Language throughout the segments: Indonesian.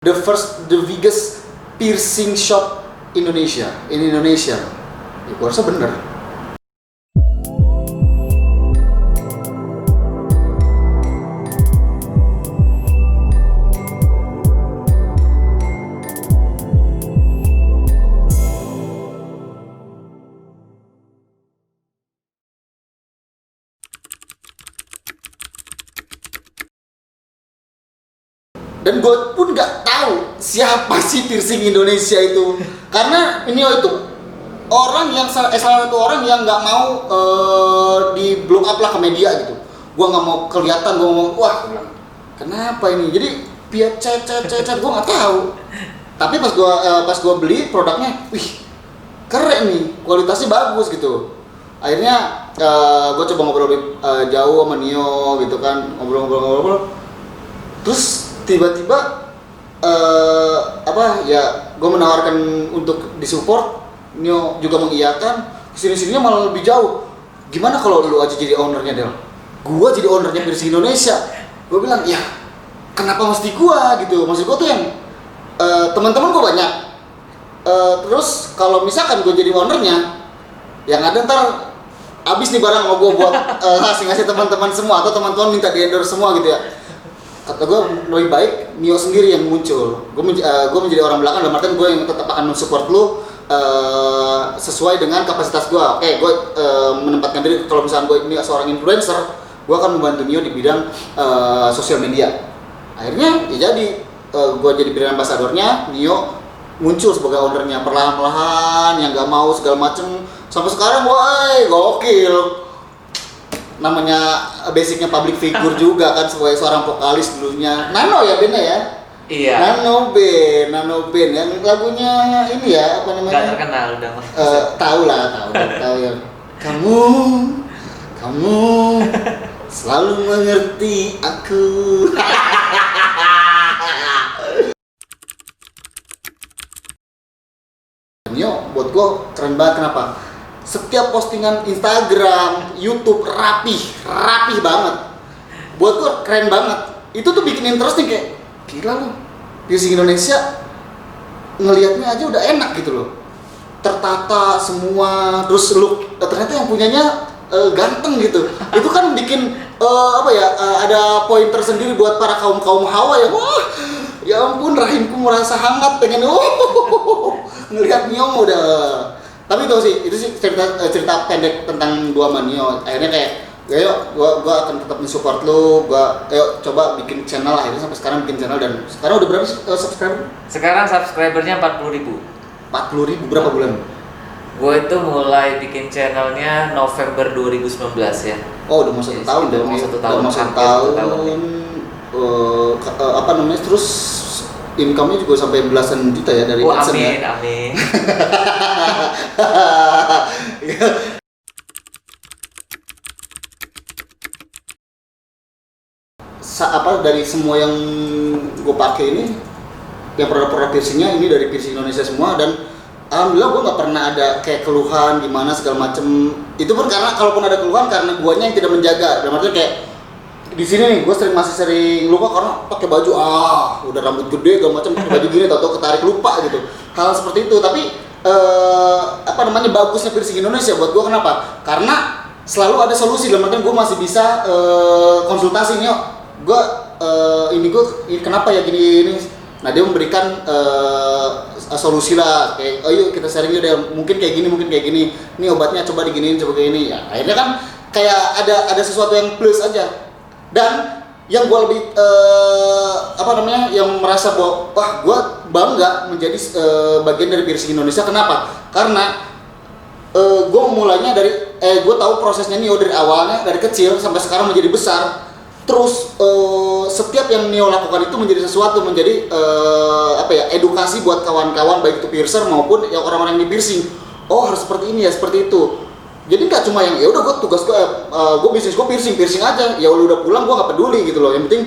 the biggest piercing shop Indonesia in Indonesia. Ya, gua rasa bener. Dan gue pun nggak tahu siapa sih piercing Indonesia itu, karena Nio itu orang yang salah satu orang yang nggak mau di blow up lah ke media gitu. Gue nggak mau kelihatan, gue ngomong wah kenapa ini, jadi biar cet gue nggak tahu. Tapi pas gue beli produknya, wih keren nih, kualitasnya bagus gitu. Akhirnya gue coba ngobrol jauh sama Nio gitu kan, ngobrol terus tiba-tiba gue menawarkan untuk disupport. Nio juga mengiyakan, kesini-sininya malah lebih jauh. Gimana kalau lu aja jadi ownernya, Del? Gua jadi ownernya Piercing Indonesia. Gue bilang, ya kenapa mesti gua gitu? Maksud gua tuh yang teman-teman gua banyak. Terus kalau misalkan gue jadi ownernya, yang ada ntar abis nih barang mau gue buat ngasih teman-teman semua, atau teman-teman minta di-endorse semua gitu ya. Kata gue lebih baik Nio sendiri yang muncul. Gue menjadi orang belakang, dalam artian gue yang tetap akan mensupport lu sesuai dengan kapasitas gue. Oke, gue menempatkan diri, kalau misalnya gue ini seorang influencer, gue akan membantu Nio di bidang sosial media. Akhirnya ya jadi gue jadi brand ambassadornya, Nio muncul sebagai ownernya perlahan-lahan, yang gak mau segala macem. Sampai sekarang, woi gokil. Namanya basicnya public figure juga kan, sebagai seorang vokalis dulunya. Nano ya bandnya ya? Iya. Nano band yang lagunya ini ya, apa namanya? Gak terkenal udah mas. Tahu ya. Kamu selalu mengerti aku. Nio buat gue keren banget, kenapa? Setiap postingan Instagram, YouTube rapih banget. Buat gue keren banget. Itu tuh bikin interesting, kayak gila lu, piercing Indonesia ngelihatnya aja udah enak gitu loh. Tertata semua, terus look ternyata yang punyanya ganteng gitu. Itu kan bikin ada poin tersendiri buat para kaum hawa yang wah ya ampun, rahimku merasa hangat pengen ngelihat Nio udah. Tapi itu sih cerita pendek tentang gua sama Nio. Akhirnya kayak ayo gua akan tetap mensupport lu, ayo coba bikin channel. Akhirnya sampai sekarang bikin channel, dan sekarang udah berapa subscriber? Sekarang subscribernya 40.000. 40.000 berapa bulan? Gue itu mulai bikin channelnya November 2019 ya. Oh udah mau 1 tahun dong. Udah mau 1 tahun. Terus income-nya juga sampai belasan juta ya dari AdSense ya? Amin. Dari semua yang gue pakai ini, yang produk-produk piercingnya ini dari Piercing Indonesia semua, dan alhamdulillah gue nggak pernah ada kayak keluhan gimana segala macem. Itu pun karena kalaupun ada keluhan karena guanya yang tidak menjaga. Dan maksudnya kayak di sini nih gue masih sering lupa karena pakai baju udah rambut gede segala macam, pakai baju gini atau ketarik lupa gitu, hal seperti itu. Tapi bagusnya Piercing Indonesia buat gue kenapa? Karena selalu ada solusi. Dalam artian gue masih bisa konsultasi nih, gue kenapa ya gini ini. Nah dia memberikan solusi lah, kayak yuk kita sharing deh, mungkin kayak gini, ini obatnya coba diginiin, coba kayak ini ya. Akhirnya kan kayak ada sesuatu yang plus aja. Dan yang gue lebih yang merasa bahwa wah gue bangga menjadi bagian dari Piercing Indonesia. Kenapa? Karena gue mulainya dari gue tahu prosesnya Nio dari awalnya, dari kecil sampai sekarang menjadi besar. Terus setiap yang Nio lakukan itu menjadi sesuatu, menjadi edukasi buat kawan-kawan, baik itu piercer maupun yang orang-orang yang di piercing. Oh harus seperti ini ya, seperti itu. Jadi nggak cuma yang ya udah gue bisnis gue piercing aja, ya udah pulang gue nggak peduli gitu loh. Yang penting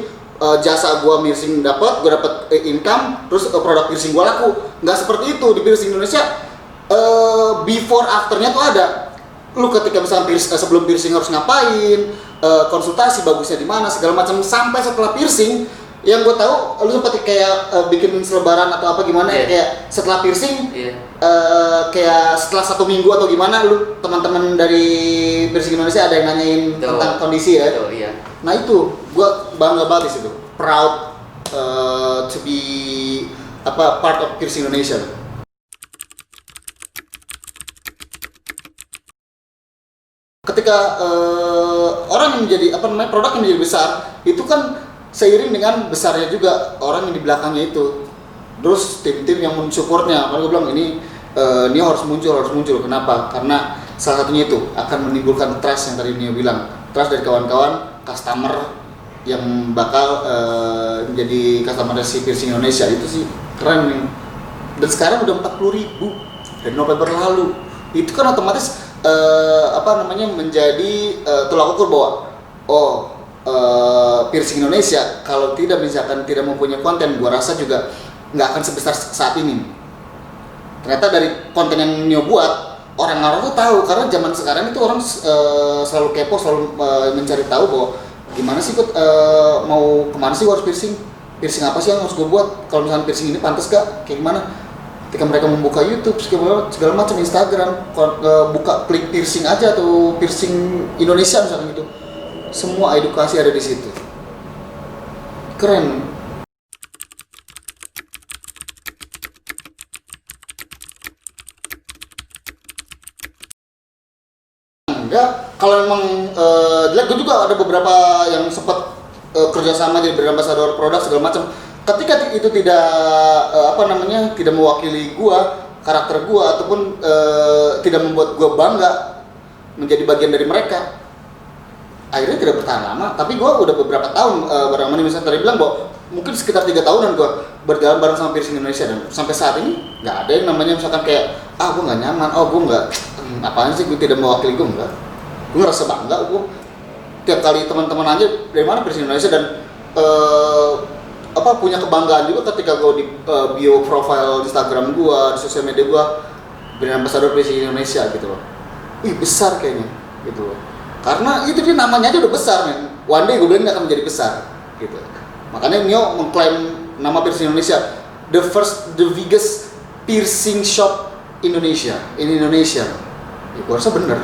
jasa gue piercing gue dapat income, terus produk piercing gue laku. Nggak seperti itu di Piercing Indonesia. Before afternya tuh ada. Lu ketika misalnya sebelum piercing harus ngapain, konsultasi bagusnya di mana segala macam, sampai setelah piercing Yang gue tahu, lu sempat kayak bikin selebaran atau apa gimana ya, kayak setelah piercing, kayak setelah 1 minggu atau gimana, lu teman-teman dari Piercing Indonesia ada yang nanyain tentang kondisi ya. Nah itu, gue bangga banget di situ, proud to be part of Piercing Indonesia. Ketika orang yang menjadi produk yang menjadi besar, itu kan seiring dengan besarnya juga orang yang di belakangnya itu, terus tim-tim yang mensupportnya. Karena gue bilang ini harus muncul. Kenapa? Karena salah satunya itu akan menimbulkan trust yang tadi Nio bilang, trust dari kawan-kawan, customer yang bakal menjadi customer si Piercing Indonesia. Itu sih keren nih. Dan sekarang udah 40.000 dari November lalu. Itu kan otomatis menjadi tolak ukur bahwa Piercing Indonesia kalau tidak mempunyai konten, gua rasa juga nggak akan sebesar saat ini. Ternyata dari konten yang Nio buat, orang-orang tuh tahu, karena zaman sekarang itu orang selalu kepo, selalu mencari tahu bahwa gimana sih mau kemana sih gua harus piercing apa sih yang harus gua buat, kalau misalnya piercing ini pantas gak, kayak gimana. Ketika mereka membuka YouTube segala macam, Instagram, buka klik piercing aja atau Piercing Indonesia misalnya gitu, semua edukasi ada di situ. Keren. Ya, kalau memang jelek, gue juga ada beberapa yang sempat kerjasama jadi brand ambassador produk segala macam. Ketika itu tidak tidak mewakili gua, karakter gua, ataupun tidak membuat gua bangga menjadi bagian dari mereka, akhirnya tidak bertahan lama. Tapi gua udah beberapa tahun bareng sama misalnya tadi bilang bahwa mungkin sekitar 3 tahunan gua berjalan bareng sama Piercing Indonesia, dan sampai saat ini nggak ada yang namanya misalkan kayak gua nggak nyaman, gua nggak apaan sih, gua tidak mewakili, gua nggak. Gua ngerasa bangga. Gua tiap kali teman-teman aja dari mana Piercing Indonesia, dan punya kebanggaan juga ketika gue di bio profile Instagram gue, di sosial media gue, brand ambassador Piercing Indonesia gitu loh. Besar kayaknya gitu loh. Karena itu dia namanya aja udah besar, men. One day gue bilang akan menjadi besar gitu. Makanya Nio mengklaim nama Piercing Indonesia, the biggest piercing shop in Indonesia. Ya, gue rasa bener.